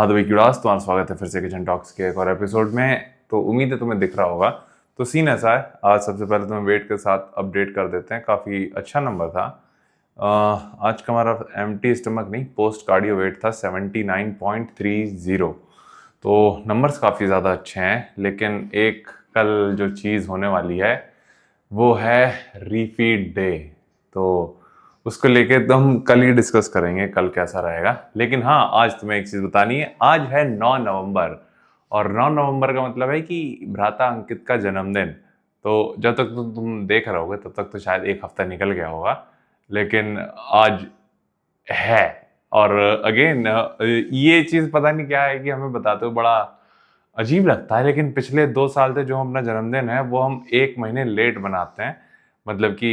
हाँ तो विक्युडास, तुम्हारा स्वागत है फिर से किचन टॉक्स के एक और एपिसोड में। तो उम्मीद है तुम्हें दिख रहा होगा। तो सीन ऐसा है, आज सबसे पहले तुम्हें वेट के साथ अपडेट कर देते हैं। काफ़ी अच्छा नंबर था। आज का हमारा एम्प्टी स्टमक नहीं, पोस्ट कार्डियो वेट था 79.30। तो नंबर्स काफ़ी ज़्यादा अच्छे हैं, लेकिन एक कल जो चीज़ होने वाली है वो है रीफीड डे। तो उसको लेके तो हम कल ही डिस्कस करेंगे, कल कैसा रहेगा। लेकिन हाँ, आज तुम्हें एक चीज़ बतानी है। आज है 9 नवंबर, और 9 नवंबर का मतलब है कि भ्राता अंकित का जन्मदिन। तो जब तक तो तुम देख रहे होगे तब तक तो शायद एक हफ्ता निकल गया होगा, लेकिन आज है। और अगेन ये चीज़ पता नहीं क्या है कि हमें बताते हुए बड़ा अजीब लगता है, लेकिन पिछले 2 साल से जो अपना जन्मदिन है वो हम 1 महीने लेट बनाते हैं। मतलब कि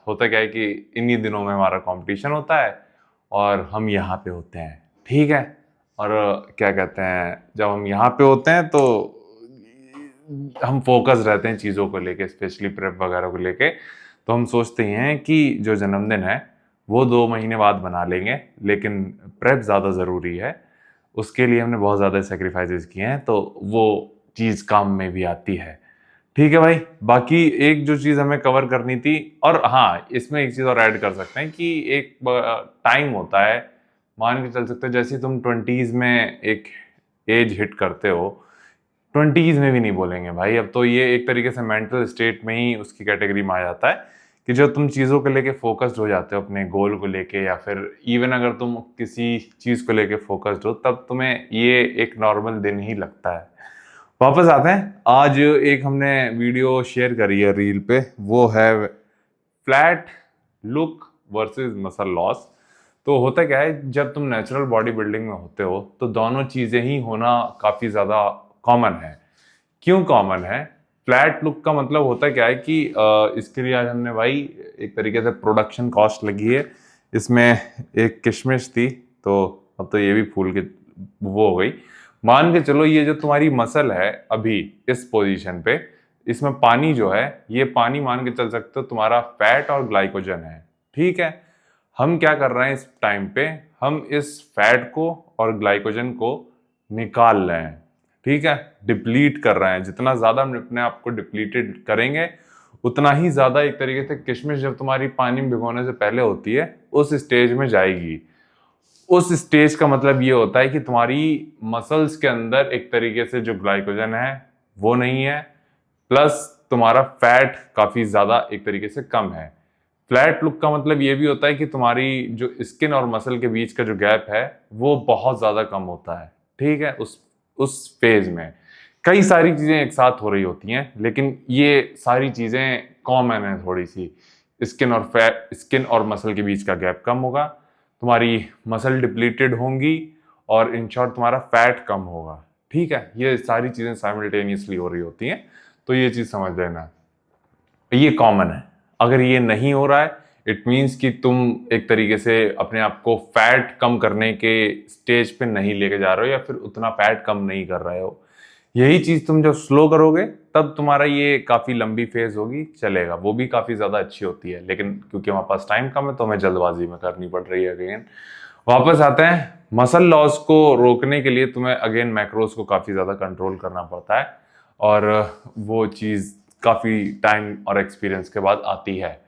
होता क्या है कि इन्हीं दिनों में हमारा कंपटीशन होता है और हम यहाँ पे होते हैं, ठीक है। और क्या कहते हैं, जब हम यहाँ पे होते हैं तो हम फोकस रहते हैं चीज़ों को लेके, स्पेशली प्रेप वगैरह को लेके। तो हम सोचते हैं कि जो जन्मदिन है वो 2 महीने बाद बना लेंगे, लेकिन प्रेप ज़्यादा ज़रूरी है। उसके लिए हमने बहुत ज़्यादा सेक्रीफाइसेस किए हैं, तो वो चीज़ काम में भी आती है। ठीक है भाई। बाकी एक जो चीज़ हमें कवर करनी थी, और हाँ इसमें एक चीज़ और ऐड कर सकते हैं कि एक टाइम होता है, मान के चल सकते हैं जैसे तुम 20s में एक एज हिट करते हो। 20s में भी नहीं बोलेंगे भाई, अब तो ये एक तरीके से मेंटल स्टेट में ही उसकी कैटेगरी में आ जाता है कि जब तुम चीज़ों को लेके फोकस्ड हो जाते हो, अपने गोल को लेके, या फिर इवन अगर तुम किसी चीज़ को लेके फोकस्ड हो, तब तुम्हें ये एक नॉर्मल दिन ही लगता है। वापस आते हैं। आज एक हमने वीडियो शेयर करी है रील पे, वो है flat look versus muscle loss. तो होता क्या है, जब तुम नेचुरल बॉडी बिल्डिंग में होते हो तो दोनों चीज़ें ही होना काफ़ी ज़्यादा कॉमन है। क्यों कॉमन है? फ्लैट लुक का मतलब होता क्या है कि इसके लिए आज हमने भाई एक तरीके से प्रोडक्शन कॉस्ट लगी है। इसमें एक किशमिश थी, तो अब तो ये भी फूल के वो हो गई। मान के चलो ये जो तुम्हारी मसल है अभी इस पोजीशन पे, इसमें पानी जो है, ये पानी मान के चल सकते हो तुम्हारा फैट और ग्लाइकोजन है, ठीक है। हम क्या कर रहे हैं इस टाइम पे, हम इस फैट को और ग्लाइकोजन को निकाल रहे हैं, ठीक है, डिप्लीट कर रहे हैं। जितना ज्यादा हम अपने आप को डिप्लीटेड करेंगे, उतना ही ज्यादा एक तरीके से किशमिश जब तुम्हारी पानी में भिगोने से पहले होती है उस स्टेज में जाएगी। उस स्टेज का मतलब ये होता है कि तुम्हारी मसल्स के अंदर एक तरीके से जो ग्लाइकोजन है वो नहीं है, प्लस तुम्हारा फैट काफी ज्यादा एक तरीके से कम है। फ्लैट लुक का मतलब ये भी होता है कि तुम्हारी जो स्किन और मसल के बीच का जो गैप है वो बहुत ज्यादा कम होता है, ठीक है। उस फेज में कई सारी चीजें एक साथ हो रही होती हैं, लेकिन ये सारी चीजें कॉमन है थोड़ी सी। स्किन और मसल के बीच का गैप कम होगा, तुम्हारी मसल डिप्लीटेड होंगी, और इन शॉर्ट तुम्हारा फैट कम होगा, ठीक है। ये सारी चीजें साइमल्टेनियसली हो रही होती हैं, तो ये चीज समझ लेना, ये कॉमन है। अगर ये नहीं हो रहा है, इट मीन्स कि तुम एक तरीके से अपने आप को फैट कम करने के स्टेज पे नहीं लेके जा रहे हो, या फिर उतना फैट कम नहीं कर रहे हो। यही चीज तुम जब स्लो करोगे तब तुम्हारा ये काफी लंबी फेज होगी, चलेगा, वो भी काफी ज्यादा अच्छी होती है। लेकिन क्योंकि हमारे पास टाइम कम है तो हमें जल्दबाजी में करनी पड़ रही है। अगेन वापस आते हैं, मसल लॉस को रोकने के लिए तुम्हें अगेन मैक्रोस को काफी ज्यादा कंट्रोल करना पड़ता है, और वो चीज काफी टाइम और एक्सपीरियंस के बाद आती है।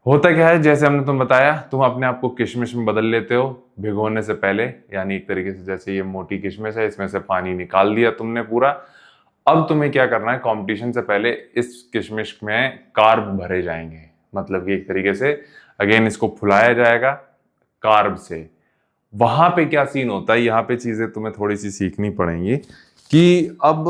होता क्या है, जैसे हमने तुम बताया, तुम अपने आप को किशमिश में बदल लेते हो भिगोने से पहले। यानी एक तरीके से जैसे ये मोटी किशमिश है, इसमें से पानी निकाल दिया तुमने पूरा। अब तुम्हें क्या करना है, कंपटीशन से पहले इस किशमिश में कार्ब भरे जाएंगे। मतलब कि एक तरीके से अगेन इसको फुलाया जाएगा कार्ब से। वहां पे क्या सीन होता है, यहाँ पे चीजें तुम्हें थोड़ी सी सीखनी पड़ेंगी कि अब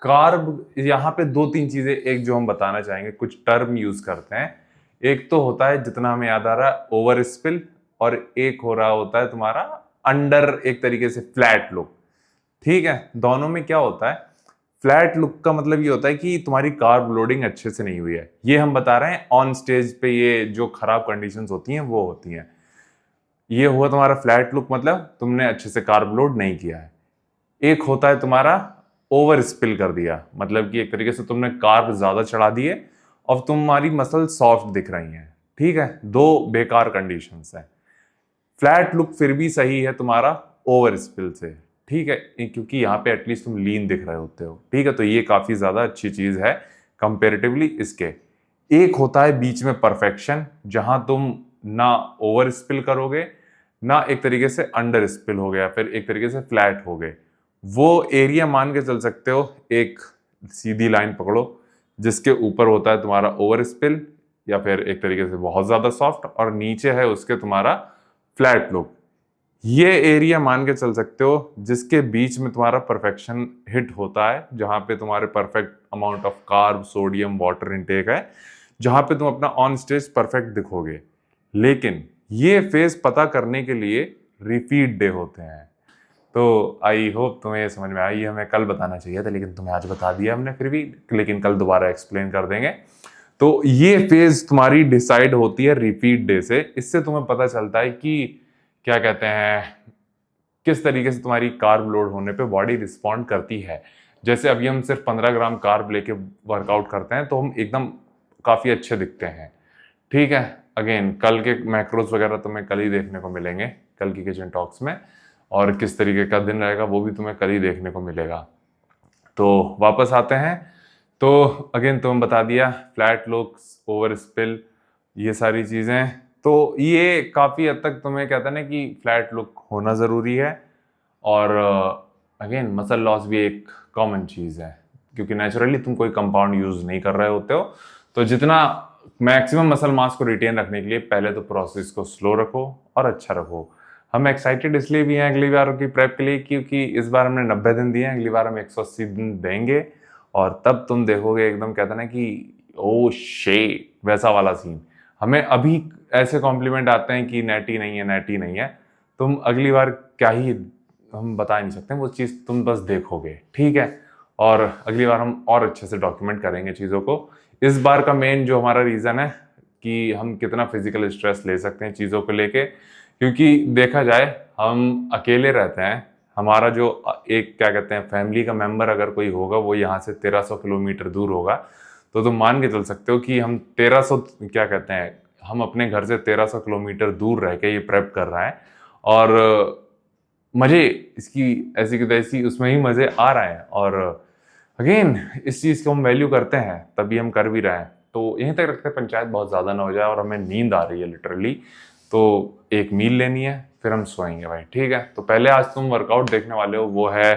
कार्ब, यहाँ पे 2-3 चीजें, एक जो हम बताना चाहेंगे, कुछ टर्म यूज करते हैं। एक तो होता है, जितना हमें याद आ रहा है, ओवर स्पिल, और एक हो रहा होता है तुम्हारा अंडर एक तरीके से फ्लैट लुक, ठीक है। दोनों में क्या होता है, फ्लैट लुक का मतलब ये होता है कि तुम्हारी कार्ब लोडिंग अच्छे से नहीं हुई है। ये हम बता रहे हैं ऑन स्टेज पे, ये जो खराब कंडीशंस होती हैं वो होती हैं। ये हुआ तुम्हारा फ्लैट लुक, मतलब तुमने अच्छे से कार्ब लोड नहीं किया है। एक होता है तुम्हारा ओवर स्पिल कर दिया, मतलब कि एक तरीके से तुमने कार्ब ज्यादा चढ़ा दिए और तुम्हारी मसल सॉफ्ट दिख रही हैं, ठीक है। दो बेकार कंडीशंस हैं। फ्लैट लुक फिर भी सही है तुम्हारा ओवर स्पिल से, ठीक है, क्योंकि यहाँ पे एटलीस्ट तुम लीन दिख रहे होते हो, ठीक है। तो ये काफी ज्यादा अच्छी चीज है कंपेरेटिवली इसके। एक होता है बीच में परफेक्शन, जहां तुम ना ओवर स्पिल करोगे ना एक तरीके से अंडर स्पिल हो गया, फिर एक तरीके से फ्लैट हो गए। वो एरिया मान के चल सकते हो, एक सीधी लाइन पकड़ो जिसके ऊपर होता है तुम्हारा ओवर स्पिल या फिर एक तरीके से बहुत ज्यादा सॉफ्ट, और नीचे है उसके तुम्हारा फ्लैट लुक। ये एरिया मान के चल सकते हो जिसके बीच में तुम्हारा परफेक्शन हिट होता है, जहां पे तुम्हारे perfect amount of carb, sodium, water intake है, जहां पे तुम अपना ऑन स्टेज परफेक्ट दिखोगे। लेकिन ये फेज पता करने के लिए रिपीट डे होते हैं। तो आई होप तुम्हें ये समझ में आई। हमें कल बताना चाहिए था लेकिन तुम्हें आज बता दिया हमने फिर भी, लेकिन कल दोबारा एक्सप्लेन कर देंगे। तो ये फेज तुम्हारी डिसाइड होती है रिपीट डे से। इससे तुम्हें पता चलता है कि क्या कहते हैं, किस तरीके से तुम्हारी कार्ब लोड होने पे बॉडी रिस्पॉन्ड करती है। जैसे अभी हम सिर्फ 15 ग्राम कार्ब लेके वर्कआउट करते हैं तो हम एकदम काफी अच्छे दिखते हैं, ठीक है। अगेन कल के मैक्रोज वगैरह तुम्हें कल ही देखने को मिलेंगे कल की किचन टॉक्स में, और किस तरीके का दिन रहेगा वो भी तुम्हें कल ही देखने को मिलेगा। तो वापस आते हैं। तो अगेन तुम्हें बता दिया फ्लैट लुक्स, ओवर स्पिल, ये सारी चीजें। तो ये काफी हद तक तुम्हें कहता है ना कि फ्लैट लुक होना जरूरी है। और अगेन मसल लॉस भी एक कॉमन चीज है, क्योंकि नेचुरली तुम कोई कंपाउंड यूज नहीं कर रहे होते हो। तो जितना मैक्सिमम मसल मास को रिटेन रखने के लिए पहले तो प्रोसेस को स्लो रखो और अच्छा रखो। हम एक्साइटेड इसलिए भी हैं अगली बार की प्रेप के लिए, क्योंकि इस बार हमने 90 दिन दिए हैं, अगली बार हम 180 दिन देंगे। और तब तुम देखोगे एकदम कहता ना कि ओ शे, वैसा वाला सीन। हमें अभी ऐसे कॉम्प्लीमेंट आते हैं कि नेटी नहीं है, नेटी नहीं है। तुम अगली बार क्या ही, हम बता नहीं सकते, वो चीज़ तुम बस देखोगे, ठीक है। और अगली बार हम और अच्छे से डॉक्यूमेंट करेंगे चीज़ों को। इस बार का मेन जो हमारा रीज़न है कि हम कितना फिजिकल स्ट्रेस ले सकते हैं चीज़ों को लेके, क्योंकि देखा जाए हम अकेले रहते हैं। हमारा जो एक क्या कहते हैं फैमिली का मेंबर अगर कोई होगा वो यहाँ से 1300 किलोमीटर दूर होगा, तो तुम मान के चल सकते हो कि हम 1300 क्या कहते हैं, हम अपने घर से 1300 किलोमीटर दूर रह के ये प्रेप कर रहा है। और मजे इसकी ऐसी की तैसी उसमें ही मजे आ रहे हैं। और अगेन इस चीज को हम वैल्यू करते हैं तभी हम कर भी रहे हैं। तो यहीं तक रखते हैं, पंचायत बहुत ज्यादा ना हो जाए और हमें नींद आ रही है लिटरली। तो एक मील लेनी है फिर हम सोएंगे भाई, ठीक है। तो पहले आज तुम वर्कआउट देखने वाले हो, वो है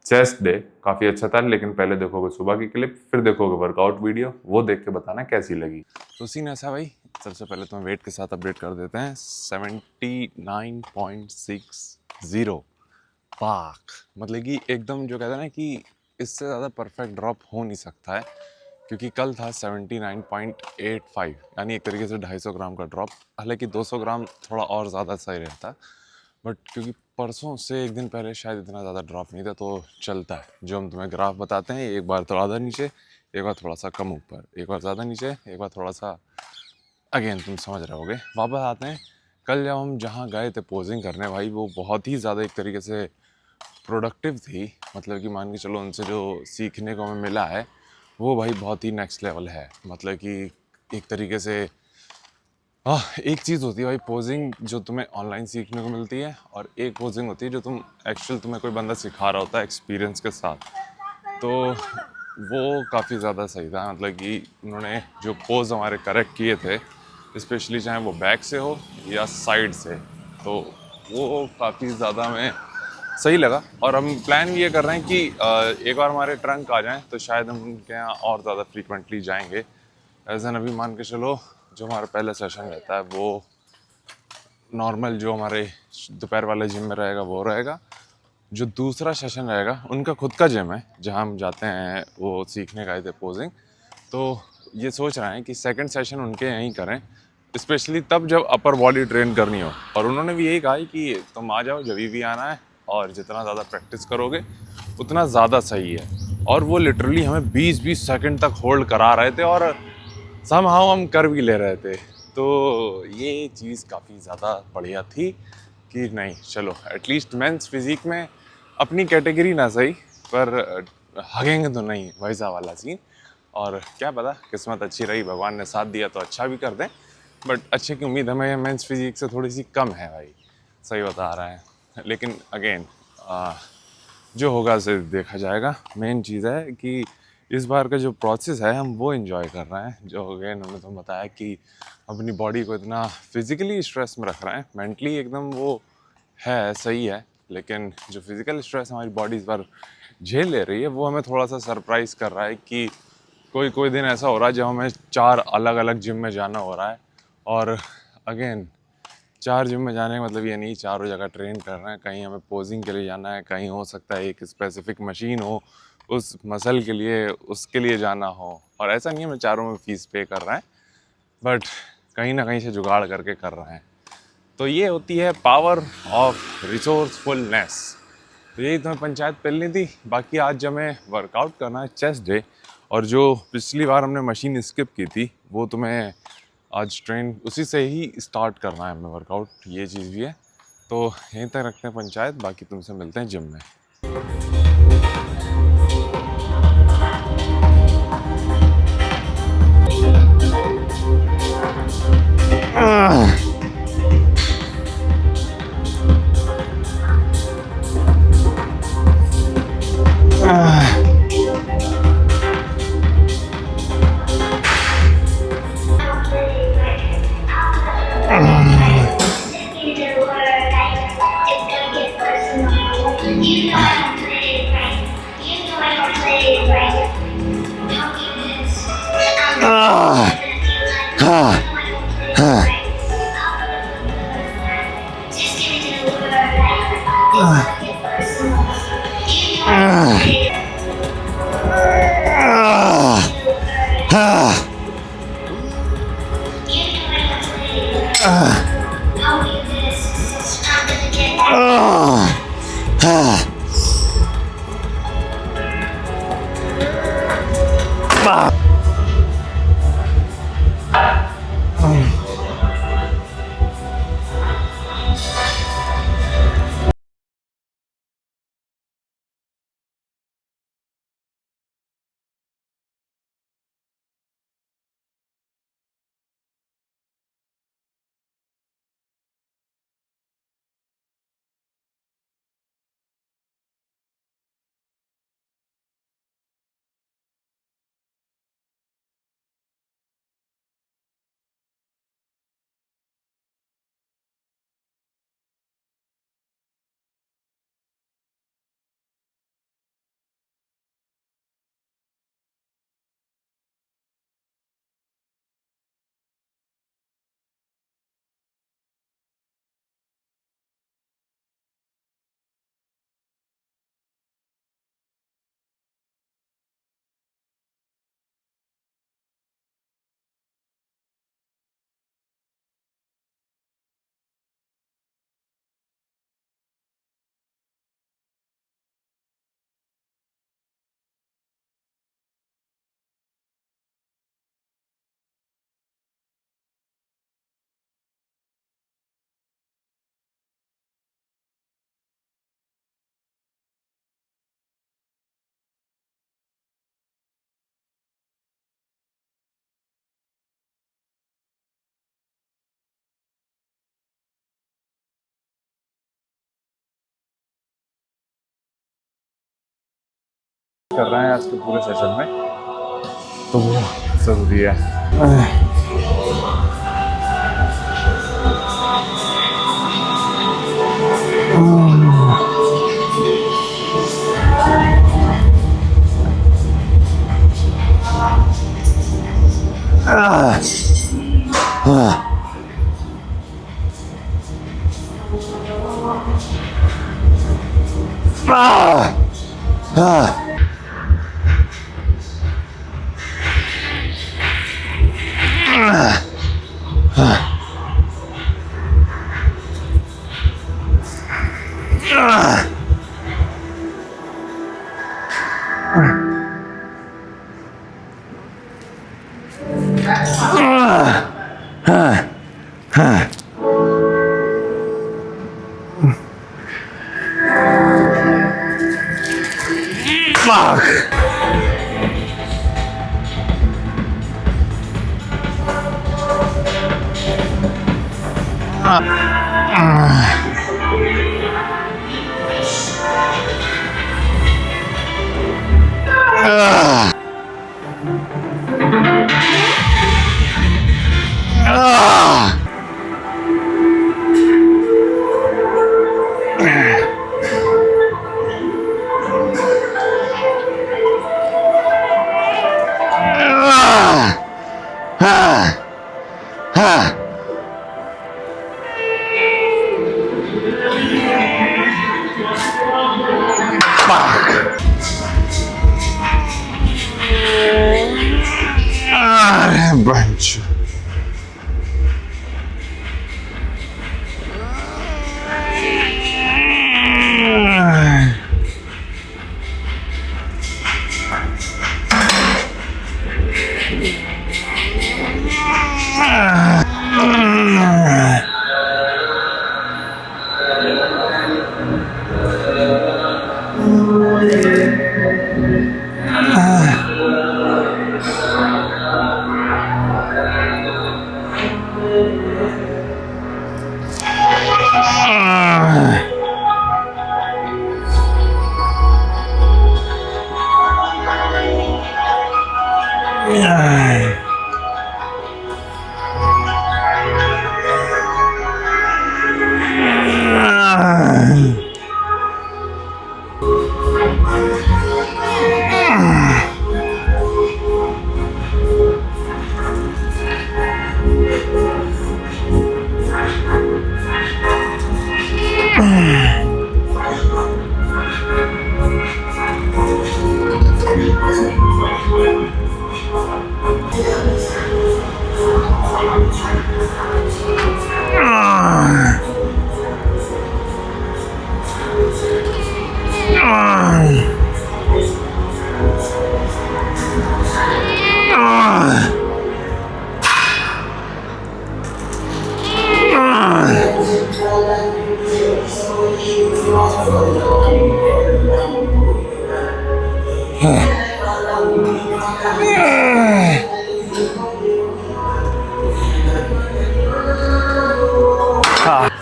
चेस्ट डे, काफी अच्छा था। लेकिन पहले देखोगे सुबह की क्लिप, फिर देखोगे वर्कआउट वीडियो, वो देख के बताना कैसी लगी। तो सीन ऐसा भाई, सबसे पहले तुम्हें वेट के साथ अपडेट कर देते हैं। 79.60 पाक, मतलब कि एकदम जो कहते हैं ना कि इससे ज़्यादा परफेक्ट ड्रॉप हो नहीं सकता है, क्योंकि कल था 79.85, यानी एक तरीके से 250 ग्राम का ड्रॉप। हालांकि 200 ग्राम थोड़ा और ज़्यादा सही रहता, बट क्योंकि परसों से एक दिन पहले शायद इतना ज़्यादा ड्रॉप नहीं था, तो चलता है। जो हम तुम्हें ग्राफ बताते हैं, एक बार थोड़ा ज़्यादा नीचे, एक बार थोड़ा सा कम ऊपर, एक बार ज़्यादा नीचे, एक बार थोड़ा सा, अगेन तुम समझ रहे होगे। वापस आते हैं, कल जब हम जहाँ गए थे पोजिंग करने भाई, वो बहुत ही ज़्यादा एक तरीके से प्रोडक्टिव थी। मतलब कि मान के चलो उनसे जो सीखने को हमें मिला है वो भाई बहुत ही नेक्स्ट लेवल है। मतलब कि एक तरीके से एक चीज़ होती है भाई पोजिंग जो तुम्हें ऑनलाइन सीखने को मिलती है, और एक पोजिंग होती है जो तुम एक्चुअल तुम्हें कोई बंदा सिखा रहा होता है एक्सपीरियंस के साथ। तो वो काफ़ी ज़्यादा सही था। मतलब कि उन्होंने जो पोज हमारे करेक्ट किए थे, स्पेशली चाहे वो बैक से हो या साइड से, तो वो काफ़ी ज़्यादा हमें सही लगा। और हम प्लान ये कर रहे हैं कि एक बार हमारे ट्रंक आ जाएं तो शायद हम उनके यहाँ और ज़्यादा फ्रीक्वेंटली जाएंगे। एज एन अभी मान के चलो जो हमारा पहला सेशन रहता है वो नॉर्मल जो हमारे दोपहर वाले जिम में रहेगा वो रहेगा। जो दूसरा सेशन रहेगा उनका खुद का जिम है जहाँ हम जाते हैं, वो सीखने गए थे पोजिंग। तो ये सोच रहे हैं कि सेकंड सेशन उनके यहीं करें, स्पेशली तब जब अपर बॉडी ट्रेन करनी हो। और उन्होंने भी यही कहा है कि तुम आ जाओ जब भी आना है, और जितना ज़्यादा प्रैक्टिस करोगे उतना ज़्यादा सही है। और वो लिटरली हमें 20-20 सेकंड तक होल्ड करा रहे थे और समहाउ हम कर भी ले रहे थे। तो ये चीज़ काफ़ी ज़्यादा बढ़िया थी कि नहीं चलो एटलीस्ट मेंस फिजिक में अपनी कैटेगरी ना सही पर हगेंगे तो नहीं, वैसा वाला सीन। और क्या पता किस्मत अच्छी रही, भगवान ने साथ दिया तो अच्छा भी कर दें। बट अच्छे की उम्मीद हमें मेंस फिजिक से थोड़ी सी कम है भाई, सही बता रहा है। लेकिन अगेन जो होगा उसे देखा जाएगा। मेन चीज़ है कि इस बार का जो प्रोसेस है हम वो एंजॉय कर रहे हैं। जो अगेन उन्होंने तो बताया कि अपनी बॉडी को इतना फिजिकली स्ट्रेस में रख रहे हैं, मेंटली एकदम वो है सही है, लेकिन जो फिजिकल स्ट्रेस हमारी बॉडी इस बार झेल ले रही है वो हमें थोड़ा सा सरप्राइज़ कर रहा है कि कोई कोई दिन ऐसा हो रहा है जब हमें 4 अलग अलग जिम में जाना हो रहा है। और अगेन 4 जिम में जाने का मतलब ये नहीं चारों जगह ट्रेन कर रहे हैं। कहीं हमें पोजिंग के लिए जाना है, कहीं हो सकता है एक स्पेसिफिक मशीन हो उस मसल के लिए, उसके लिए जाना हो। और ऐसा नहीं है मैं चारों में फ़ीस पे कर रहा है, बट कहीं ना कहीं से जुगाड़ करके कर रहे हैं। तो ये होती है पावर ऑफ रिसोर्सफुलनेस। तो यही तुम्हें पंचायत पेलनी थी। बाकी आज हमें वर्कआउट करना है, चेस्ट डे। और जो पिछली बार हमने मशीन स्किप की थी वो तुम्हें आज ट्रेन उसी से ही स्टार्ट करना है हमें वर्कआउट, ये चीज़ भी है। तो यहीं तक रखते हैं पंचायत, बाकी तुमसे मिलते हैं जिम में। कर रहे हैं आज के पूरे सेशन में, तो वो ज़रूरी है।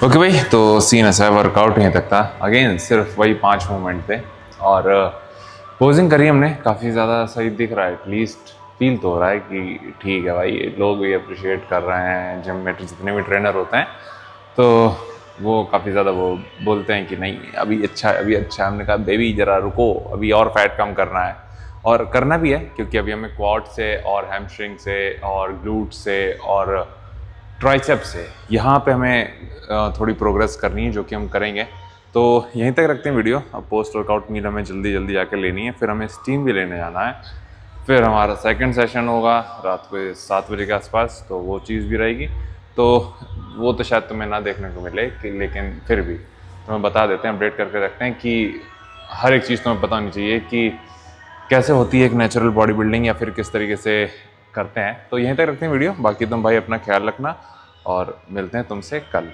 ओके भाई, तो सीन ऐसा है, वर्कआउट यहीं तक था। अगेन सिर्फ वही 5 मूवमेंट थे और पोजिंग करी हमने, काफ़ी ज़्यादा सही दिख रहा है। एटलीस्ट फील तो हो रहा है कि ठीक है भाई, लोग भी अप्रिशिएट कर रहे हैं। जिम में जितने भी ट्रेनर होते हैं तो वो काफ़ी ज़्यादा वो बोलते हैं कि नहीं अभी अच्छा है, अभी अच्छा है। हमने कहा बेबी ज़रा रुको, अभी और फैट कम करना है, और करना भी है क्योंकि अभी हमें क्वाड से और हैमस्ट्रिंग से और ग्लूट से और ट्राइसेप से यहाँ पे हमें थोड़ी प्रोग्रेस करनी है, जो कि हम करेंगे। तो यहीं तक रखते हैं वीडियो। अब पोस्ट वर्कआउट मील हमें जल्दी जल्दी जाकर लेनी है, फिर हमें स्टीम भी लेने जाना है। फिर हमारा सेकंड सेशन होगा रात को 7 बजे के आसपास, तो वो चीज़ भी रहेगी। तो वो तो शायद तुम्हें ना देखने को मिले लेकिन फिर भी तुम्हें बता देते हैं, अपडेट करके रखते हैं कि हर एक चीज़ तुम्हें पता होनी चाहिए कि कैसे होती है एक नेचुरल बॉडी बिल्डिंग, या फिर किस तरीके से करते हैं। तो यहीं तक रखते हैं वीडियो। बाकी तुम भाई अपना ख्याल रखना और मिलते हैं तुमसे कल।